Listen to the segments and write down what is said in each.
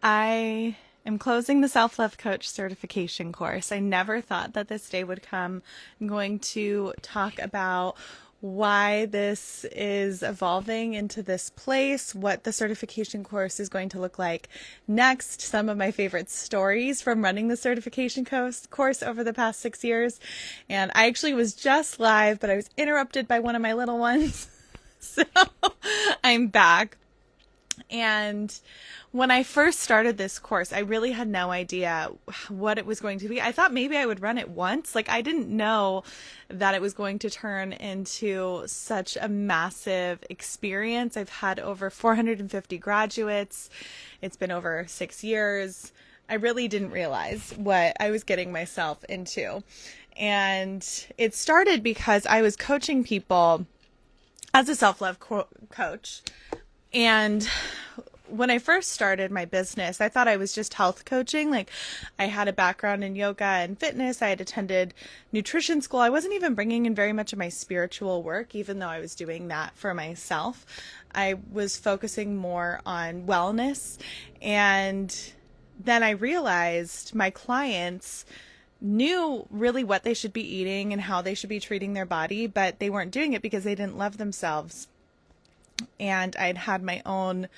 I am closing the Self-Love Coach certification course. I never thought that this day would come. I'm going to talk about why this is evolving into this place, what the certification course is going to look like next, some of my favorite stories from running the certification course over the past 6 years. And I actually was just live, but I was interrupted by one of my little ones. So I'm back. And when I first started this course, I really had no idea what it was going to be. I thought maybe I would run it once. Like, I didn't know that it was going to turn into such a massive experience. I've had over 450 graduates. It's been over 6 years. I really didn't realize what I was getting myself into. And it started because I was coaching people as a self-love coach. And when I first started my business, I thought I was just health coaching. Like, I had a background in yoga and fitness. I had attended nutrition school. I wasn't even bringing in very much of my spiritual work, even though I was doing that for myself. I was focusing more on wellness. And then I realized my clients knew really what they should be eating and how they should be treating their body, but they weren't doing it because they didn't love themselves. And I'd had my own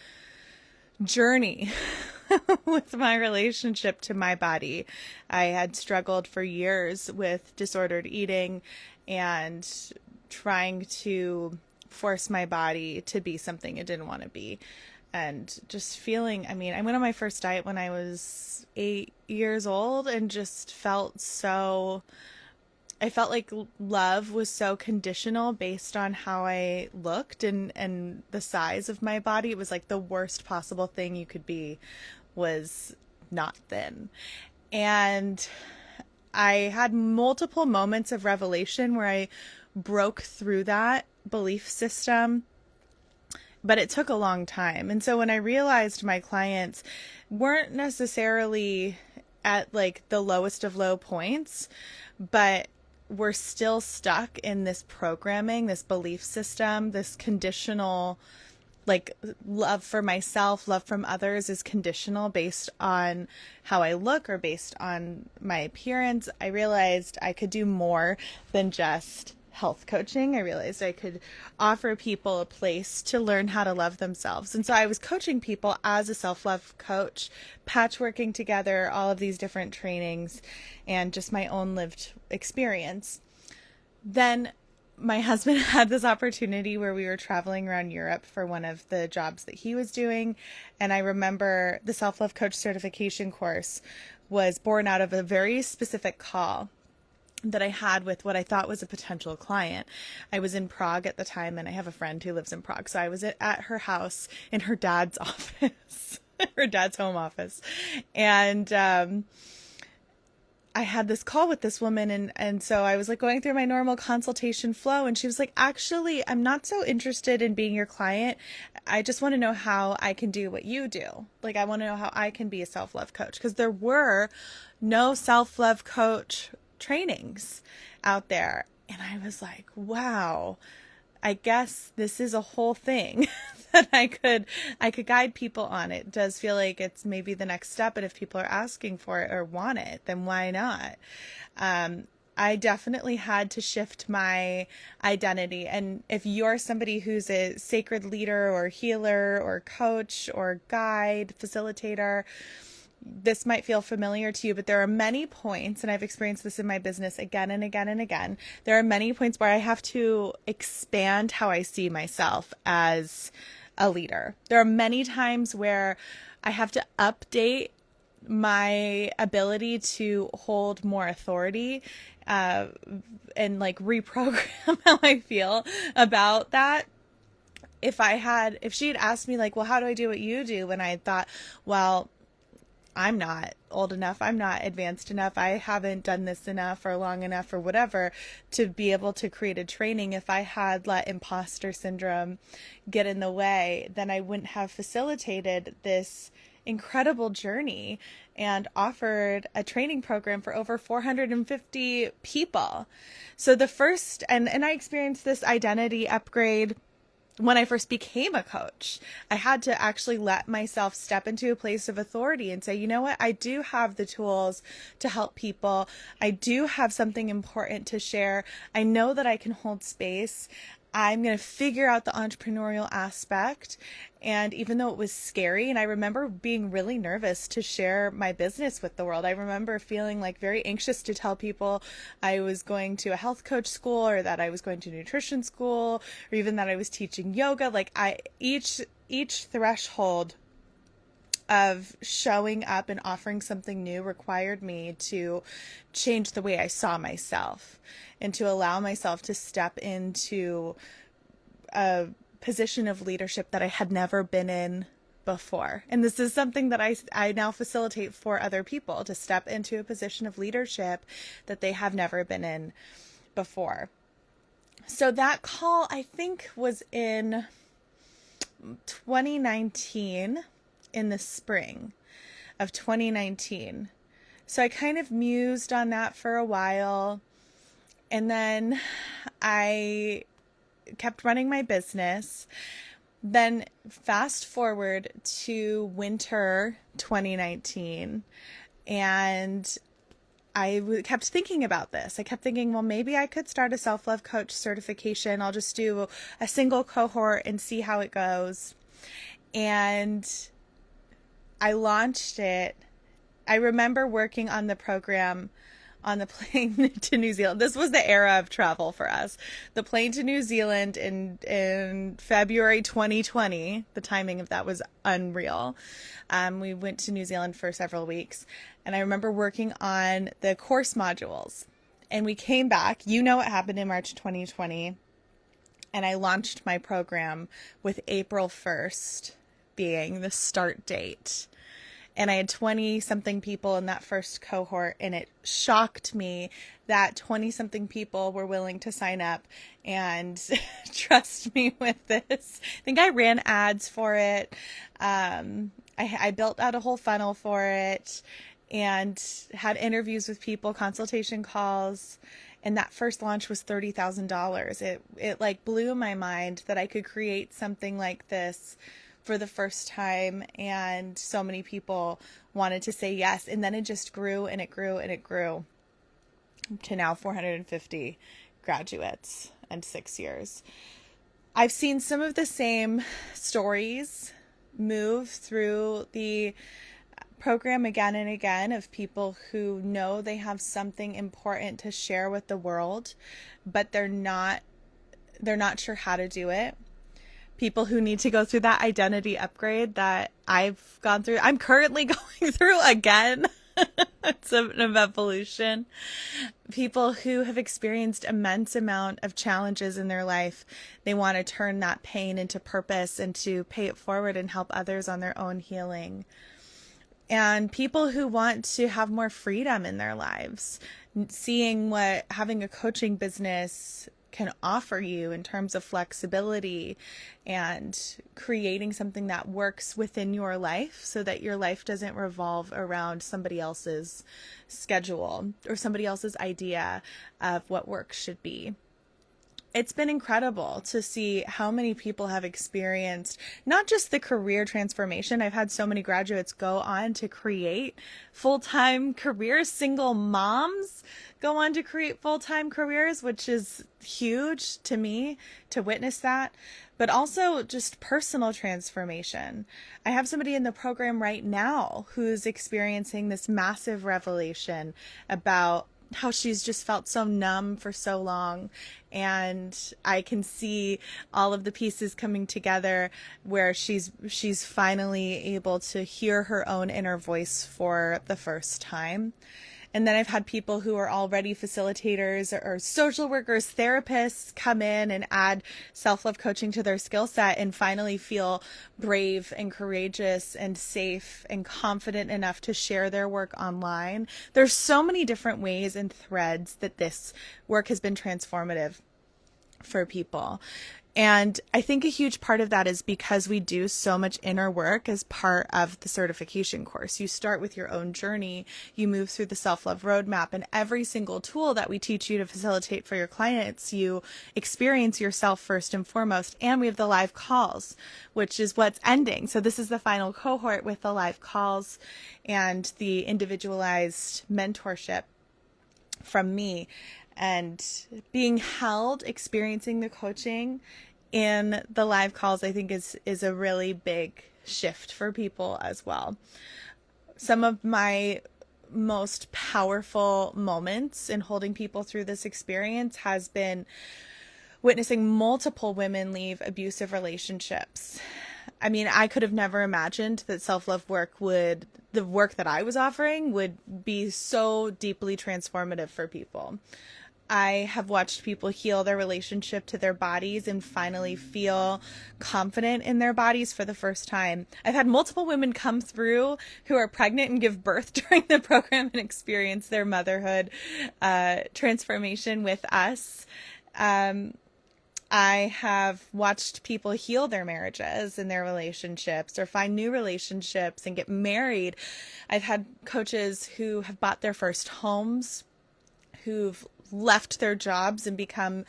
journey with my relationship to my body. I had struggled for years with disordered eating and trying to force my body to be something it didn't want to be. And just feeling, I went on my first diet when I was 8 years old and just I felt like love was so conditional based on how I looked and the size of my body. It was like the worst possible thing you could be was not thin. And I had multiple moments of revelation where I broke through that belief system, but it took a long time. And so when I realized my clients weren't necessarily at like the lowest of low points, but we're still stuck in this programming, this belief system, this conditional, like, love for myself, love from others is conditional based on how I look or based on my appearance. I realized I could do more than just health coaching. I realized I could offer people a place to learn how to love themselves. And so I was coaching people as a self-love coach, patchworking together all of these different trainings and just my own lived experience. Then my husband had this opportunity where we were traveling around Europe for one of the jobs that he was doing. And I remember the self-love coach certification course was born out of a very specific call that I had with what I thought was a potential client. I was in Prague at the time, and I have a friend who lives in Prague. So I was at her house in her dad's office, her dad's home office. And I had this call with this woman, and so I was like going through my normal consultation flow, and she was like, actually, I'm not so interested in being your client. I just want to know how I can do what you do. Like, I want to know how I can be a self-love coach, because there were no self-love coach trainings out there. And I was like, wow, I guess this is a whole thing that I could guide people on. It does feel like it's maybe the next step, but if people are asking for it or want it, then why not? I definitely had to shift my identity. And if you're somebody who's a sacred leader or healer or coach or guide, facilitator, this might feel familiar to you, but there are many points, and I've experienced this in my business again and again and again. There are many points where I have to expand how I see myself as a leader. There are many times where I have to update my ability to hold more authority, and like reprogram how I feel about that. If she had asked me like, well, how do I do what you do? And I had thought, well, I'm not old enough, I'm not advanced enough, I haven't done this enough or long enough or whatever to be able to create a training. If I had let imposter syndrome get in the way, then I wouldn't have facilitated this incredible journey and offered a training program for over 450 people. So the first, and I experienced this identity upgrade when I first became a coach, I had to actually let myself step into a place of authority and say, you know what, I do have the tools to help people. I do have something important to share. I know that I can hold space. I'm going to figure out the entrepreneurial aspect. And even though it was scary, and I remember being really nervous to share my business with the world, I remember feeling like very anxious to tell people I was going to a health coach school, or that I was going to nutrition school, or even that I was teaching yoga. Like each threshold of showing up and offering something new required me to change the way I saw myself and to allow myself to step into a position of leadership that I had never been in before. And this is something that I now facilitate for other people, to step into a position of leadership that they have never been in before. So that call, I think, was in 2019, in the spring of 2019. So I kind of mused on that for a while. And then I kept running my business. Then fast forward to winter 2019, and I kept thinking about this. I kept thinking, well, maybe I could start a self-love coach certification. I'll just do a single cohort and see how it goes. And I launched it. I remember working on the program on the plane to New Zealand. This was the era of travel for us. The plane to New Zealand in February 2020. The timing of that was unreal. We went to New Zealand for several weeks, and I remember working on the course modules. And we came back. You know what happened in March 2020. And I launched my program with April 1st being the start date. And I had 20-something people in that first cohort, and it shocked me that 20-something people were willing to sign up and trust me with this. I think I ran ads for it. I built out a whole funnel for it and had interviews with people, consultation calls. And that first launch was $30,000. It like blew my mind that I could create something like this for the first time, and so many people wanted to say yes. And then it just grew and it grew and it grew to now 450 graduates and 6 years. I've seen some of the same stories move through the program again and again, of people who know they have something important to share with the world, but they're not sure how to do it. People who need to go through that identity upgrade that I've gone through. I'm currently going through again. It's an evolution. People who have experienced immense amount of challenges in their life. They want to turn that pain into purpose and to pay it forward and help others on their own healing. And people who want to have more freedom in their lives, seeing what having a coaching business can offer you in terms of flexibility and creating something that works within your life so that your life doesn't revolve around somebody else's schedule or somebody else's idea of what work should be. It's been incredible to see how many people have experienced not just the career transformation. I've had so many graduates go on to create full-time careers. Single moms go on to create full-time careers, which is huge to me to witness that, but also just personal transformation. I have somebody in the program right now who's experiencing this massive revelation about how she's just felt so numb for so long. And I can see all of the pieces coming together where she's finally able to hear her own inner voice for the first time. And then I've had people who are already facilitators or social workers, therapists come in and add self-love coaching to their skill set and finally feel brave and courageous and safe and confident enough to share their work online. There's so many different ways and threads that this work has been transformative for people. And I think a huge part of that is because we do so much inner work as part of the certification course. You start with your own journey, you move through the self-love roadmap, and every single tool that we teach you to facilitate for your clients, you experience yourself first and foremost. And we have the live calls, which is what's ending. So this is the final cohort with the live calls and the individualized mentorship from me. And being held, experiencing the coaching in the live calls, I think is a really big shift for people as well. Some of my most powerful moments in holding people through this experience has been witnessing multiple women leave abusive relationships. I mean, I could have never imagined that self-love work the work that I was offering would be so deeply transformative for people. I have watched people heal their relationship to their bodies and finally feel confident in their bodies for the first time. I've had multiple women come through who are pregnant and give birth during the program and experience their motherhood transformation with us. I have watched people heal their marriages and their relationships or find new relationships and get married. I've had coaches who have bought their first homes, who've left their jobs and become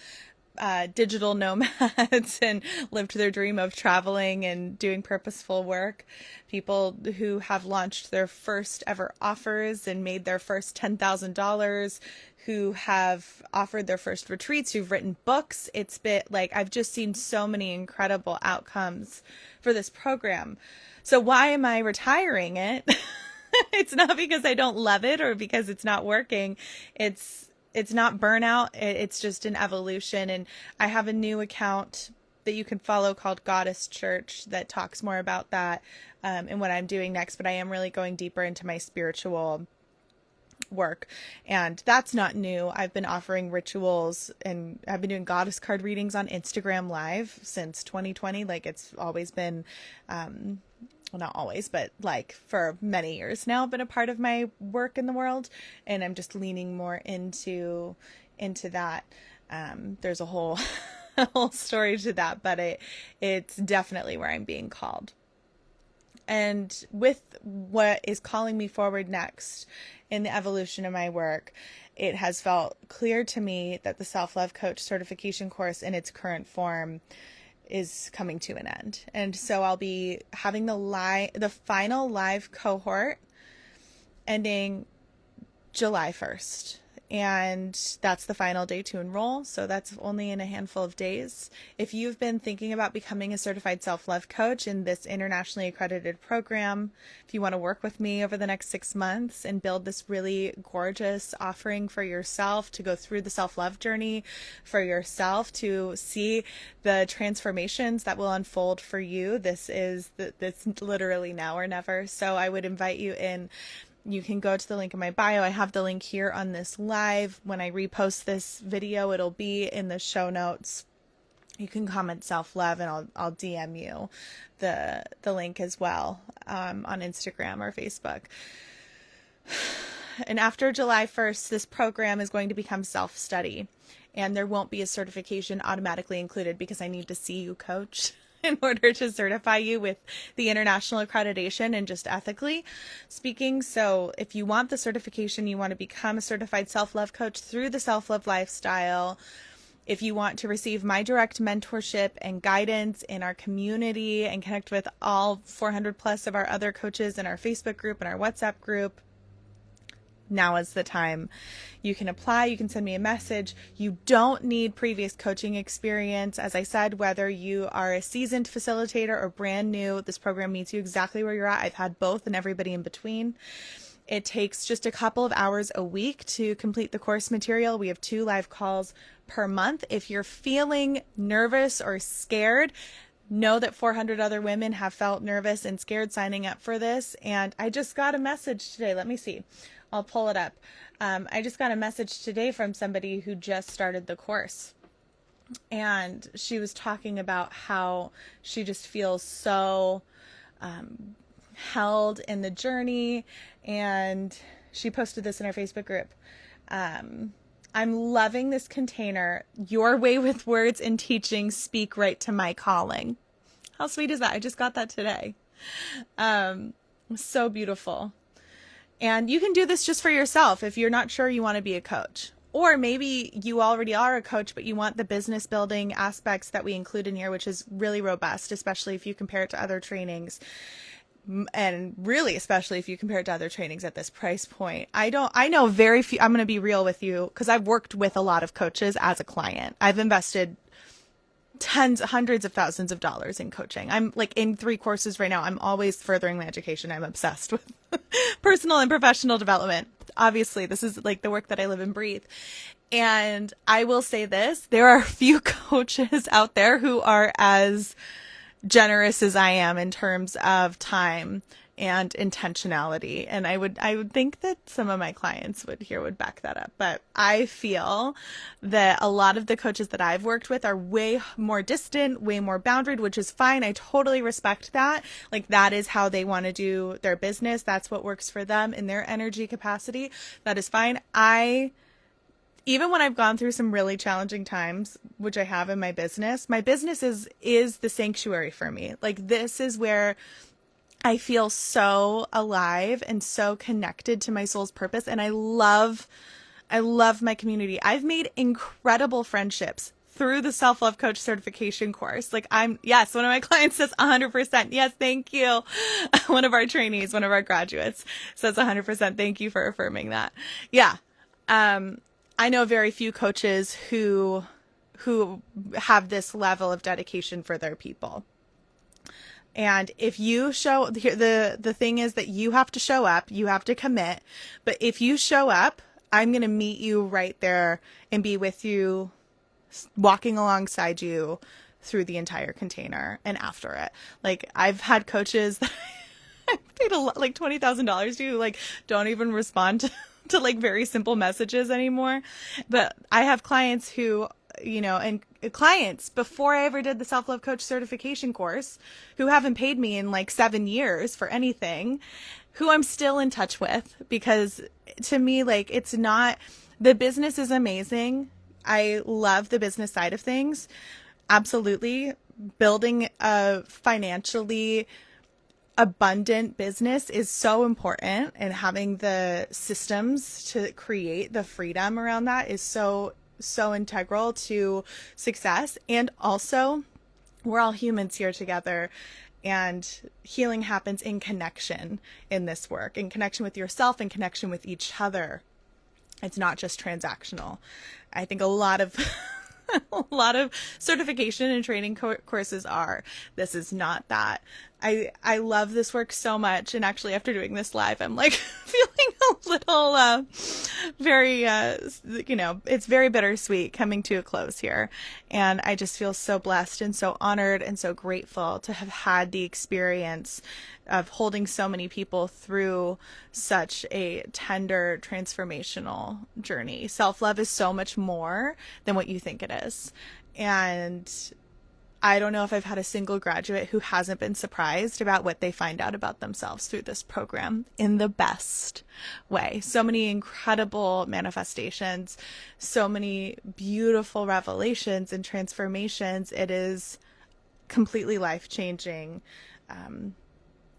digital nomads and lived their dream of traveling and doing purposeful work. People who have launched their first ever offers and made their first $10,000, who have offered their first retreats, who've written books. It's been like, I've just seen so many incredible outcomes for this program. So why am I retiring it? It's not because I don't love it or because it's not working. It's not burnout. It's just an evolution. And I have a new account that you can follow called Goddess Church that talks more about that and what I'm doing next. But I am really going deeper into my spiritual work. And that's not new. I've been offering rituals and I've been doing goddess card readings on Instagram Live since 2020. Like it's always been, well, not always, but like for many years now, been a part of my work in the world. And I'm just leaning more into that. There's a whole, a whole story to that, but it's definitely where I'm being called. And with what is calling me forward next in the evolution of my work, it has felt clear to me that the Self-Love Coach certification course in its current form is coming to an end. And so I'll be having the final live cohort ending July 1st. And that's the final day to enroll. So that's only in a handful of days. If you've been thinking about becoming a certified self-love coach in this internationally accredited program, if you want to work with me over the next 6 months and build this really gorgeous offering for yourself to go through the self-love journey for yourself, to see the transformations that will unfold for you, this literally now or never. So I would invite you in. You can go to the link in my bio. I have the link here on this live. When I repost this video, it'll be in the show notes. You can comment self-love and I'll DM you the link as well on Instagram or Facebook. And after July 1st, this program is going to become self-study. And there won't be a certification automatically included because I need to see you, coach, in order to certify you with the international accreditation and just ethically speaking. So if you want the certification, you want to become a certified self-love coach through the self-love lifestyle, if you want to receive my direct mentorship and guidance in our community and connect with all 400 plus of our other coaches in our Facebook group and our WhatsApp group, now is the time. You can apply. You can send me a message. You don't need previous coaching experience. As I said, whether you are a seasoned facilitator or brand new, this program meets you exactly where you're at. I've had both and everybody in between. It takes just a couple of hours a week to complete the course material. We have 2 live calls per month. If you're feeling nervous or scared, know that 400 other women have felt nervous and scared signing up for this. And I just got a message today. Let me see. I'll pull it up. I just got a message today from somebody who just started the course. And she was talking about how she just feels so held in the journey. And she posted this in our Facebook group. I'm loving this container. Your way with words and teaching speak right to my calling. How sweet is that? I just got that today. So beautiful. And you can do this just for yourself if you're not sure you want to be a coach. Or maybe you already are a coach, but you want the business building aspects that we include in here, which is really robust, especially if you compare it to other trainings. And really, especially if you compare it to other trainings at this price point. I know very few, I'm going to be real with you because I've worked with a lot of coaches as a client. I've invested hundreds of thousands of dollars in coaching. I'm like in 3 courses right now. I'm always furthering my education. I'm obsessed with personal and professional development. Obviously, this is like the work that I live and breathe. And I will say this, there are a few coaches out there who are as generous as I am in terms of time and intentionality. And I would think that some of my clients would back that up. But I feel that a lot of the coaches that I've worked with are way more distant, way more boundaried, which is fine. I totally respect that. Like that is how they want to do their business. That's what works for them in their energy capacity. That is fine. Even when I've gone through some really challenging times, which I have in my business is the sanctuary for me. Like this is where I feel so alive and so connected to my soul's purpose. And I love my community. I've made incredible friendships through the self-love coach certification course. Like yes, one of my clients says 100%. Yes, thank you. One of our trainees, one of our graduates says 100%. Thank you for affirming that. Yeah. I know very few coaches who have this level of dedication for their people. And if you the thing is that you have to show up, you have to commit. But if you show up, I'm going to meet you right there and be with you, walking alongside you through the entire container and after it. Like I've had coaches that I paid like $20,000 to like don't even respond to like very simple messages anymore. But I have clients who, and clients before I ever did the self-love coach certification course who haven't paid me in like 7 years for anything, who I'm still in touch with because to me, like it's not, the business is amazing. I love the business side of things. Absolutely. Building a financially abundant business is so important, and having the systems to create the freedom around that is so integral to success. And also, we're all humans here together, and healing happens in connection in this work, in connection with yourself, in connection with each other. It's not just transactional. I think a lot of certification and training courses are. This is not that. I love this work so much. And actually, after doing this live, I'm like feeling a little, it's very bittersweet coming to a close here. And I just feel so blessed and so honored and so grateful to have had the experience of holding so many people through such a tender, transformational journey. Self-love is so much more than what you think it is. And I don't know if I've had a single graduate who hasn't been surprised about what they find out about themselves through this program in the best way. So many incredible manifestations, so many beautiful revelations and transformations. It is completely life-changing,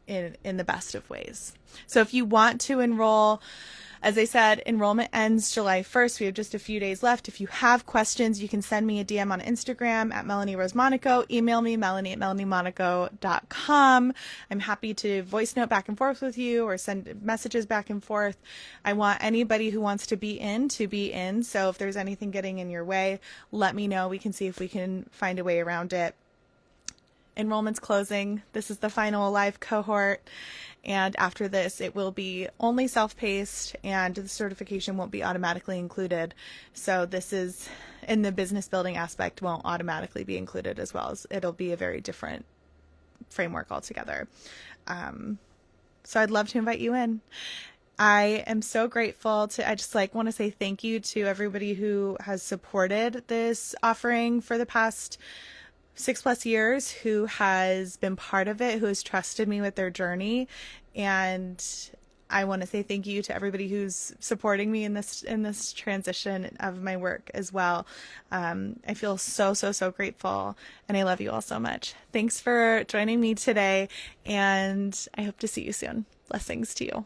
in the best of ways. So if you want to enroll, as I said, enrollment ends July 1st. We have just a few days left. If you have questions, you can send me a DM on Instagram at Melanie Rose Monaco. Email me, melanie@melaniemonaco.com. I'm happy to voice note back and forth with you or send messages back and forth. I want anybody who wants to be in to be in. So if there's anything getting in your way, let me know. We can see if we can find a way around it. Enrollment's closing. This is the final live cohort. And after this, it will be only self-paced and the certification won't be automatically included. So this is, in the business building aspect, won't automatically be included as well. As it'll be a very different framework altogether. So I'd love to invite you in. I am so grateful I just want to say thank you to everybody who has supported this offering for the past 6+ years, who has been part of it, who has trusted me with their journey. And I want to say thank you to everybody who's supporting me in this transition of my work as well. I feel so grateful, and I love you all so much. Thanks for joining me today, and I hope to see you soon. Blessings to you.